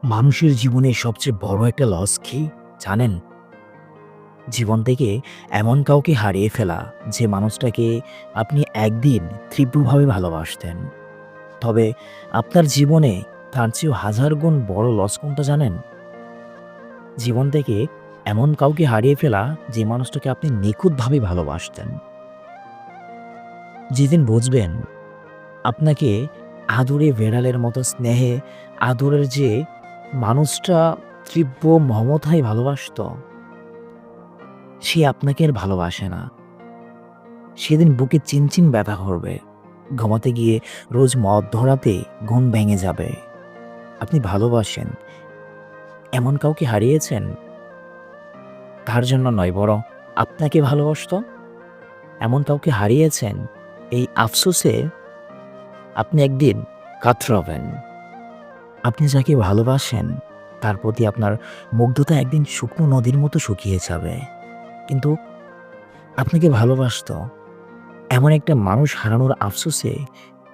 মানুষের জীবনে সবচেয়ে বড় একটা লস কি জানেন? জীবন থেকে এমন কাউকে হারিয়ে ফেলা যে মানুষটাকে আপনি একদিন তীব্রভাবে ভালোবাসতেন। তবে আপনার জীবনে তার চেয়েও হাজার গুণ বড় লস কোনটা জানেন? জীবন থেকে এমন কাউকে হারিয়ে ফেলা যে মানুষটাকে আপনি নিখুঁতভাবে ভালোবাসতেন। যেদিন বুঝবেন আপনাকে আদুরে বেড়ালের মতো স্নেহে আদরের যে মানুষটা তীব্র মমতায় ভালোবাসত, সে আপনাকে আর ভালোবাসে না। সেদিন বুকে চিনচিন ব্যথা করবে। ঘুমাতে গিয়ে রোজ মধ্যরাতে ঘুম ভেঙে যাবে। আপনি ভালোবাসেন, এমন কাউকে হারিয়েছেন, তার জন্য নয় বরং আপনাকে ভালোবাসত। এমন কাউকে হারিয়েছেন, এই আফসোসে আপনি একদিন কাতরাবেন। আপনি যাকে ভালোবাসেন তার প্রতি আপনার মুগ্ধতা একদিন শুকনো নদীর মতো শুকিয়ে যাবে। কিন্তু আপনাকে ভালোবাসত এমন একটা মানুষ হারানোর আফসোসে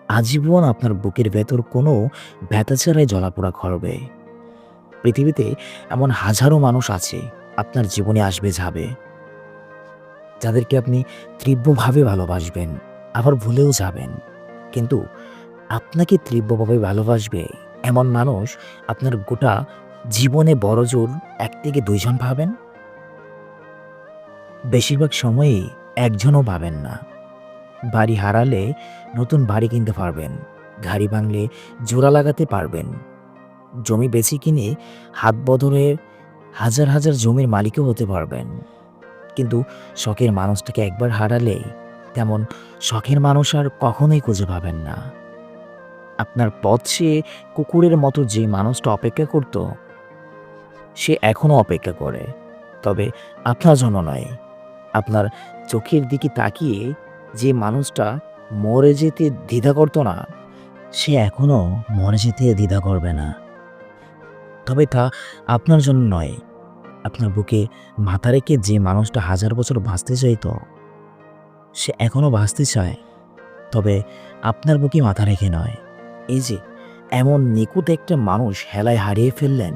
আজীবন আপনার বুকের ভেতর কোনো ব্যথা ছাড়াই জ্বলাপোড়া করবে। পৃথিবীতে এমন হাজারো মানুষ আছে আপনার জীবনে আসবে যাবে, যাদেরকে আপনি তীব্রভাবে ভালোবাসবেন, আবার ভুলেও যাবেন। কিন্তু আপনাকে তীব্রভাবে ভালোবাসবে এমন মানুষ আপনার গোটা জীবনে বড়জোর ১ থেকে ২ জন পাবেন। বেশিরভাগ সময়েই একজনও পাবেন না। বাড়ি হারালে নতুন বাড়ি কিনতে পারবেন, গাড়ি ভাঙলে জোড়া লাগাতে পারবেন, জমি বেচে কিনে হাত বদলে হাজার হাজার জমির মালিকও হতে পারবেন। কিন্তু শখের মানুষটাকে একবার হারালে তেমন শখের মানুষ আর কখনোই খুঁজে পাবেন না। আপনার পথ সে কুকুরের মতো যে মানুষটা অপেক্ষা করত, সে এখনো অপেক্ষা করে, তবে আপনার জন্য নয়। আপনার চোখের দিকে তাকিয়ে যে মানুষটা মরে যেতে দ্বিধা করতো না, সে এখনো মরে যেতে দ্বিধা করবে না। তবে তা আপনার জন্য নয়। আপনার বুকে মাথা রেখে যে মানুষটা হাজার বছর বাঁচতে চাইতো, সে এখনো বাঁচতে চায়, তবে আপনার বুকে মাথা রেখে নয়। এই যে এমন নিখুঁত একটা মানুষ হেলায় হারিয়ে ফেললেন,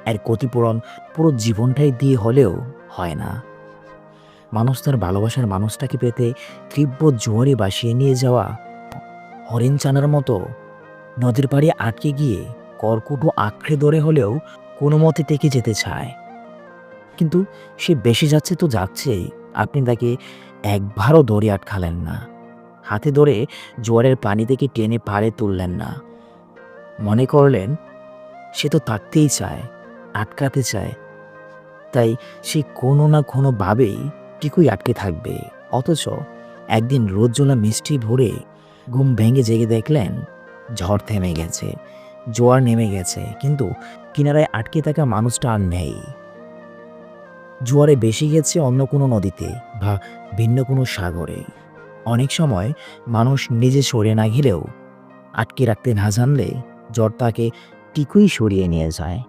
এর ক্ষতিপূরণ পুরো জীবনটাই দিয়ে হলেও হয় না। মানুষ তার ভালোবাসার মানুষটাকে পেতে তীব্র জোয়ারে ভাসিয়ে নিয়ে যাওয়া হরিণ চানার মতো নদীর পাড়ে আটকে গিয়ে কর্কট আঁকড়ে ধরে হলেও কোনো মতে টেকে যেতে চায়। কিন্তু সে বেশি যাচ্ছে তো যাচ্ছেই, আপনি তাকে একবারও দড়ি আটকালেন না, হাতে ধরে জোয়ারের পানি থেকে টেনে পাড়ে তুললেন না। মনে করলেন সে তো থাকতেই চায়, আটকাতে চায়, তাই সে কোনো না কোনোভাবেই ঠিকই আটকে থাকবে। অথচ একদিন রোদজ্বলা মিষ্টি ভরে ঘুম ভেঙে জেগে দেখলেন ঝড় থেমে গেছে, জোয়ার নেমে গেছে, কিন্তু কিনারায় আটকে থাকা মানুষটা আর নেই। জোয়ারে বেশি গেছে অন্য কোনো নদীতে বা ভিন্ন কোনো সাগরে। অনেক সময় মানুষ নিজে সরে না গেলেও, আটকে রাখতে না জানলে ঝড় তাকে ঠিকই সরিয়ে নিয়ে যায়।